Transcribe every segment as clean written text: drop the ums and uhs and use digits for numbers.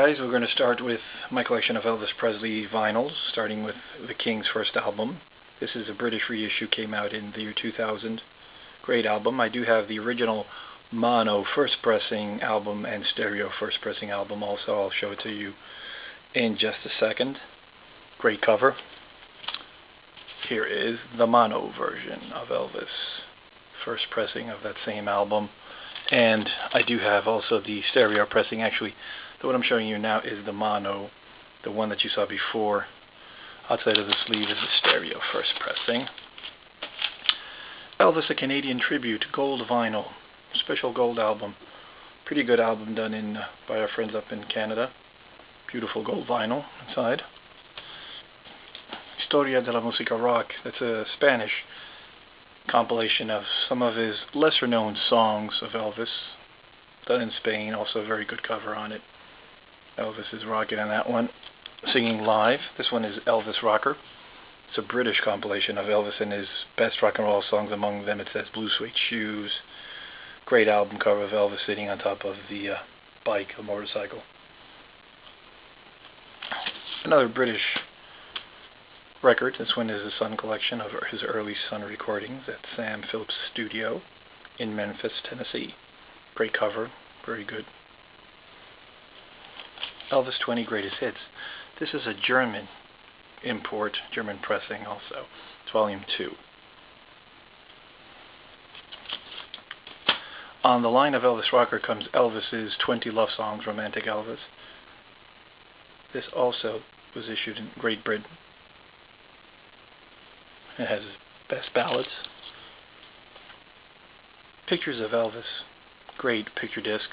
Guys, we're going to start with my collection of Elvis Presley vinyls, starting with the King's first album. This is a British reissue, came out in the year 2000. Great album. I do have the original mono first pressing album and stereo first pressing album also. I'll show it to you in just a second. Great cover. Here is the mono version of Elvis, first pressing of that same album. And I do have also the stereo pressing. Actually, what I'm showing you now is the mono, the one that you saw before. Outside of the sleeve is the stereo first pressing. Elvis, a Canadian tribute, gold vinyl, special gold album. Pretty good album done by our friends up in Canada. Beautiful gold vinyl inside. Historia de la Música Rock, that's a Spanish compilation of some of his lesser known songs of Elvis, done in Spain. Also a very good cover on it. Elvis is rocking on that one, singing live. This one is Elvis Rocker. It's a British compilation of Elvis and his best rock and roll songs. Among them it says Blue Suede Shoes. Great album cover of Elvis sitting on top of the bike, the motorcycle. Another British record. This one is a Sun collection of his early Sun recordings at Sam Phillips Studio in Memphis, Tennessee. Great cover, very good. Elvis 20 Greatest Hits. This is a German import, German pressing also. It's volume 2. On the line of Elvis Rocker comes Elvis's 20 Love Songs, Romantic Elvis. This also was issued in Great Britain. It has his best ballads. Pictures of Elvis. Great picture disc.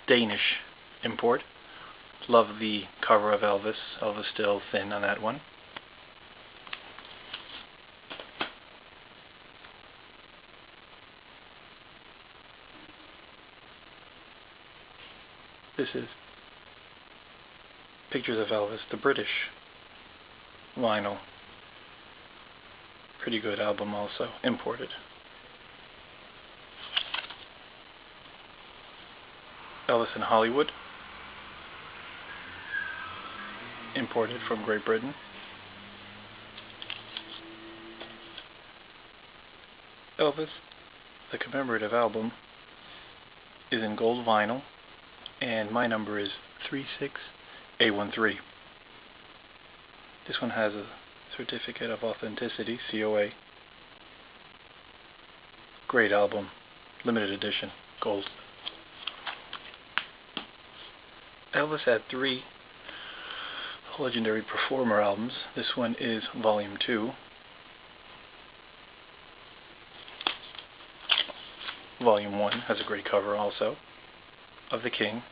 Danish import. Love the cover of Elvis. Elvis still thin on that one. This is Pictures of Elvis, the British vinyl. Pretty good album also, imported. Elvis in Hollywood, imported from Great Britain. Elvis, the commemorative album, is in gold vinyl, and my number is 36A13. This one has a Certificate of Authenticity, COA. Great album, limited edition, gold. Elvis had 3 legendary performer albums. This one is volume 2. Volume 1 has a great cover also of the King.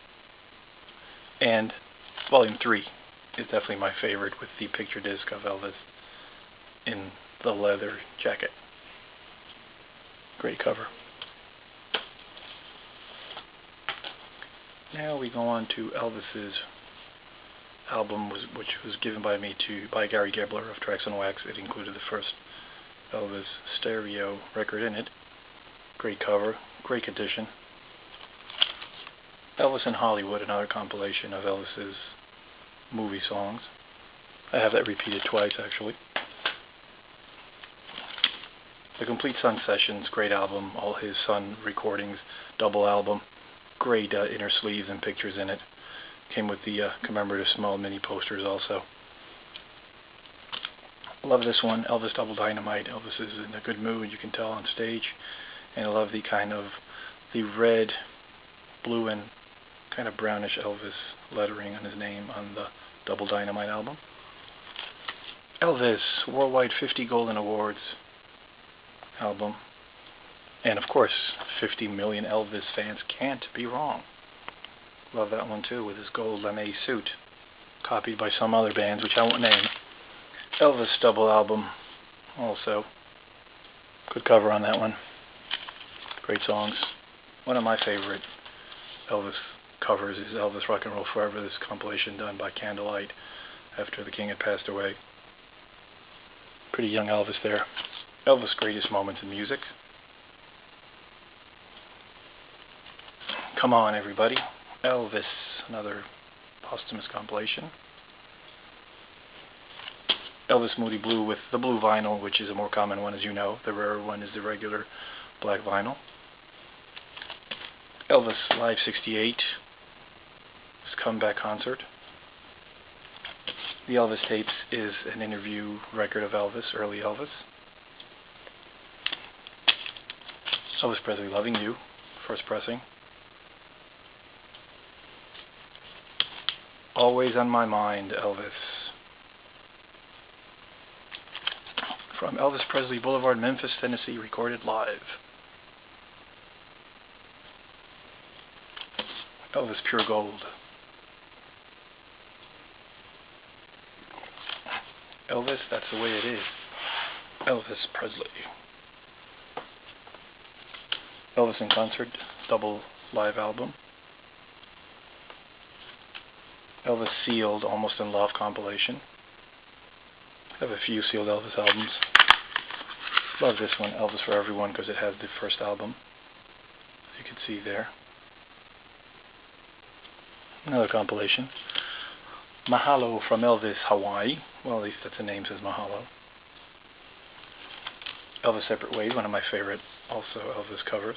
And volume 3 is definitely my favorite, with the picture disc of Elvis in the leather jacket. Great cover. Now we go on to Elvis's album, which was given by Gary Gebler of Tracks on Wax. It included the first Elvis stereo record in it. Great cover, great condition. Elvis in Hollywood, another compilation of Elvis's movie songs. I have that repeated twice, actually. The Complete Sun Sessions, great album. All his Sun recordings, double album. Great inner sleeves and pictures in it. Came with the commemorative small mini posters also. Love this one, Elvis Double Dynamite. Elvis is in a good mood, you can tell on stage. And I love the kind of the red, blue, and kind of brownish Elvis lettering on his name on the Double Dynamite album. Elvis, Worldwide 50 Golden Awards album. And of course, 50 million Elvis fans can't be wrong. Love that one too, with his gold lame suit, copied by some other bands which I won't name. Elvis double album also. Good cover on that one. Great songs. One of my favorite Elvis covers is Elvis Rock and Roll Forever, this compilation done by Candlelight after the King had passed away. Pretty young Elvis there. Elvis' greatest moments in music. Come on, everybody. Elvis, another posthumous compilation. Elvis Moody Blue with the blue vinyl, which is a more common one, as you know. The rarer one is the regular black vinyl. Elvis Live 68, his comeback concert. The Elvis Tapes is an interview record of Elvis, early Elvis. Elvis Presley Loving You, first pressing. Always on My Mind, Elvis. From Elvis Presley Boulevard, Memphis, Tennessee, recorded live. Elvis Pure Gold. Elvis, That's the Way It Is. Elvis Presley. Elvis in Concert, double live album. Elvis Sealed, Almost in Love compilation. I have a few sealed Elvis albums. Love this one, Elvis for Everyone, because it has the first album, as you can see there. Another compilation. Mahalo from Elvis Hawaii. Well, at least that's the name, says Mahalo. Elvis Separate Ways, one of my favorite also Elvis covers.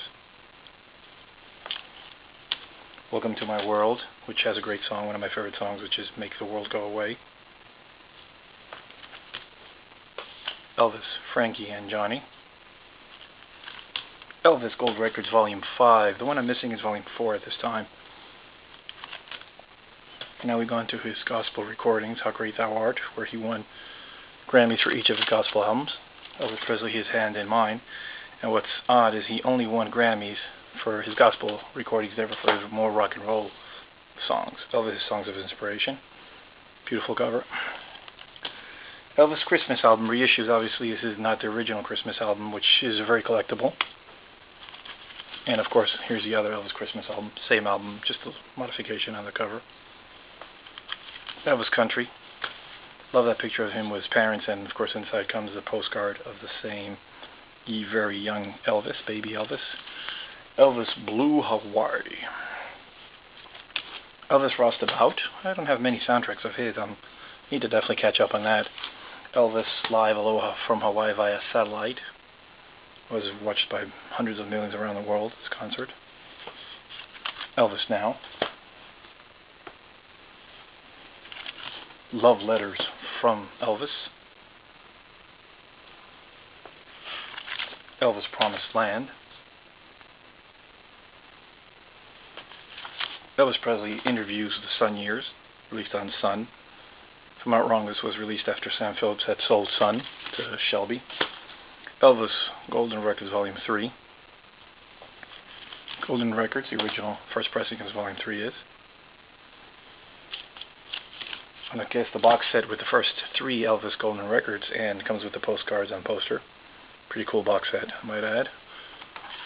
Welcome to My World, which has a great song, one of my favorite songs, which is Make the World Go Away. Elvis, Frankie and Johnny. Elvis Gold Records Volume 5. The one I'm missing is Volume 4 at this time. Now we go into his gospel recordings, How Great Thou Art, where he won Grammys for each of his gospel albums. Elvis Presley, His Hand in Mine. And what's odd is he only won Grammys for his gospel recordings, never for his more rock and roll songs. Elvis' Songs of Inspiration. Beautiful cover. Elvis Christmas album reissues. Obviously, this is not the original Christmas album, which is very collectible. And of course, here's the other Elvis Christmas album. Same album, just a modification on the cover. Elvis Country. Love that picture of him with his parents, and of course inside comes a postcard of the same very young Elvis, baby Elvis. Elvis Blue Hawaii. Elvis Roustabout. I don't have many soundtracks of his. I need to definitely catch up on that. Elvis Live Aloha from Hawaii via satellite. Was watched by hundreds of millions around the world, this concert. Elvis Now. Love Letters from Elvis. Elvis Promised Land. Elvis Presley Interviews with the Sun Years, released on Sun. If I'm not wrong, this was released after Sam Phillips had sold Sun to Shelby. Elvis Golden Records Volume 3. Golden Records, the original first pressing, as Volume 3 is. And I guess the box set with the first 3 Elvis Golden Records, and comes with the postcards on poster. Pretty cool box set, I might add.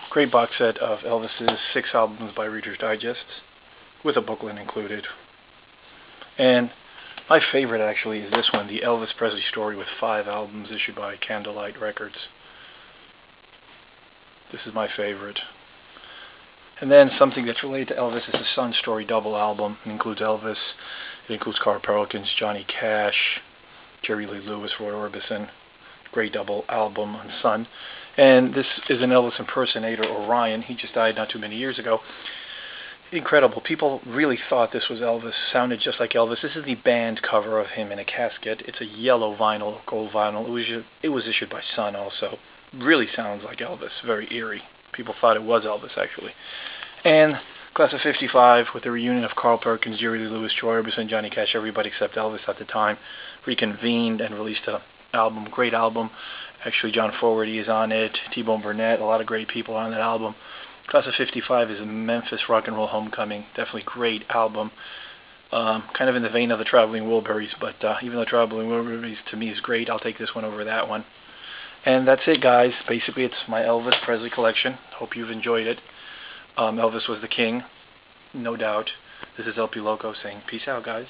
Great box set of Elvis's 6 albums by Reader's Digest, with a booklet included. And my favorite actually is this one, the Elvis Presley Story, with 5 albums issued by Candlelight Records. This is my favorite. And then something that's related to Elvis is the Sun Story double album. It includes Elvis, it includes Carl Perkins, Johnny Cash, Jerry Lee Lewis, Roy Orbison. Great double album on Sun. And this is an Elvis impersonator, Orion. He just died not too many years ago. Incredible. People really thought this was Elvis. Sounded just like Elvis. This is the band cover of him in a casket. It's a yellow vinyl, gold vinyl. It was issued by Sun also. Really sounds like Elvis. Very eerie. People thought it was Elvis, actually. And Class of 55, with the reunion of Carl Perkins, Jerry Lee Lewis, Roy Orbison, Johnny Cash, everybody except Elvis at the time, reconvened and released an album. Great album. Actually, John Fogerty is on it. T-Bone Burnett. A lot of great people on that album. Class of 55 is a Memphis rock and roll homecoming. Definitely great album. Kind of in the vein of the Traveling Wilburys, but even though Traveling Wilburys to me is great, I'll take this one over that one. And that's it, guys. Basically, it's my Elvis Presley collection. Hope you've enjoyed it. Elvis was the king, no doubt. This is LPLOCOS saying peace out, guys.